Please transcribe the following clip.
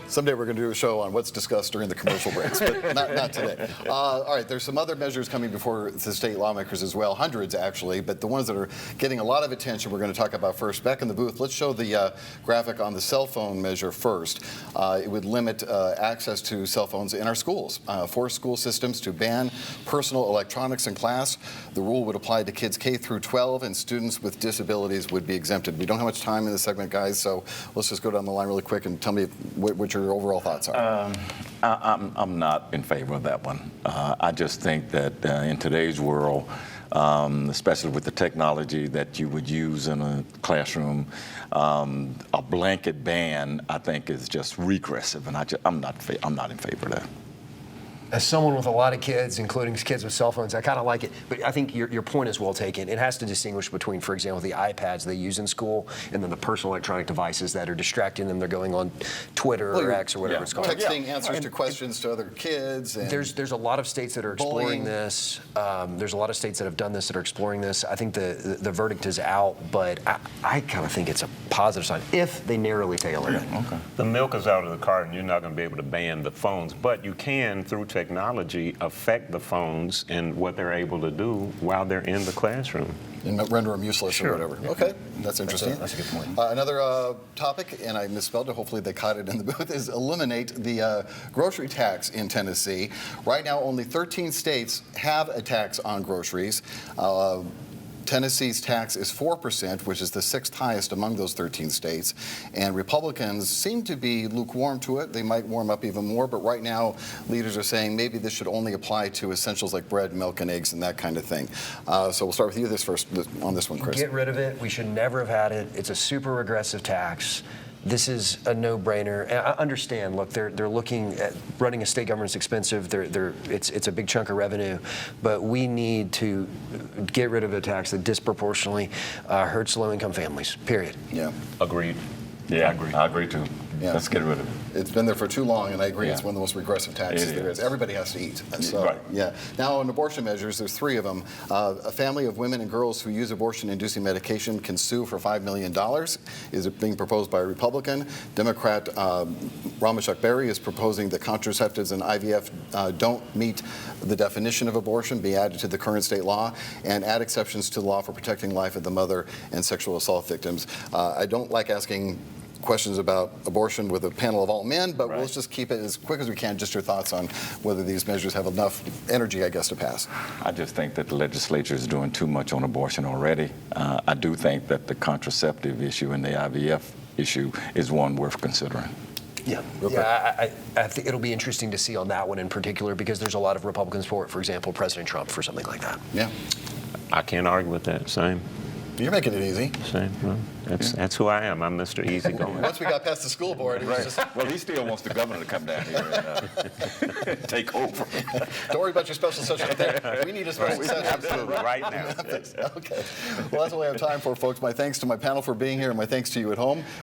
Someday we're going to do a show on what's discussed during the commercial breaks, but not today. All right, there's some other measures coming before the state lawmakers as well, hundreds actually, but the ones that are getting a lot of attention we're going to talk about first. Back in the booth, let's show the graphic on the cell phone measure first. It would limit access to cell phones in our schools, force school systems to ban personal electronics in class. The rule would apply to kids K through 12, and students with disabilities would be exempted. We don't have much time in this segment, guys, so let's just go down the line really quick and tell me what your overall thoughts are. I'm not in favor of that one. I just think that in today's world, especially with the technology that you would use in a classroom, a blanket ban, I think, is just regressive, and I'm not in favor of that. As someone with a lot of kids, including kids with cell phones, I kind of like it. But I think your point is well taken. It has to distinguish between, for example, the iPads they use in school and then the personal electronic devices that are distracting them. They're going on Twitter or X or whatever it's called. Texting answers to questions to other kids. And there's a lot of states that are exploring bullying. This. There's a lot of states that have done this that are exploring this. I think the verdict is out, but I kind of think it's a positive sign if they narrowly tailor it. Okay. The milk is out of the carton. You're not going to be able to ban the phones, but you can, through technology, affect the phones and what they're able to do while they're in the classroom. And render them useless or whatever. Okay, that's interesting. That's a good point. Another topic, and I misspelled it, hopefully they caught it in the booth, is eliminate the grocery tax in Tennessee. Right now, only 13 states have a tax on groceries. Tennessee's tax is 4%, which is the 6th highest among those 13 states. And Republicans seem to be lukewarm to it. They might warm up even more, but right now leaders are saying maybe this should only apply to essentials like bread, milk, and eggs and that kind of thing. So we'll start with you on this one, Chris. Get rid of it. We should never have had it. It's a super regressive tax. This is a no-brainer. And I understand. Look, they're looking at running a state government's expensive. It's a big chunk of revenue, but we need to get rid of a tax that disproportionately hurts low-income families. Period. Yeah. Agreed. Yeah, I agree too. Yeah. Let's get rid of it. It's been there for too long, and I agree it's Yeah. one of the most regressive taxes there is. Everybody has to eat. And so, Right. yeah. Now, on abortion measures, there's 3 of them. A family of women and girls who use abortion-inducing medication can sue for $5 million. Is it being proposed by a Republican? Democrat Rameshak Berry is proposing that contraceptives and IVF don't meet the definition of abortion, be added to the current state law, and add exceptions to the law for protecting life of the mother and sexual assault victims. I don't like asking questions about abortion with a panel of all men, but let's just keep it as quick as we can. Just your thoughts on whether these measures have enough energy, I guess, to pass. I just think that the legislature is doing too much on abortion already. I do think that the contraceptive issue and the IVF issue is one worth considering. Yeah, I think it'll be interesting to see on that one in particular because there's a lot of Republicans for it. For example, President Trump for something like that. Yeah. I can't argue with that. Same. You're making it easy. Same. Well, that's who I am. I'm Mr. Easygoing. Once we got past the school board, it was just, Well, he still wants the governor to come down here and take over. don't worry about your special session up there. We need a special session. Absolutely, right now. Okay. Well, that's all we have time for, folks. My thanks to my panel for being here, and my thanks to you at home.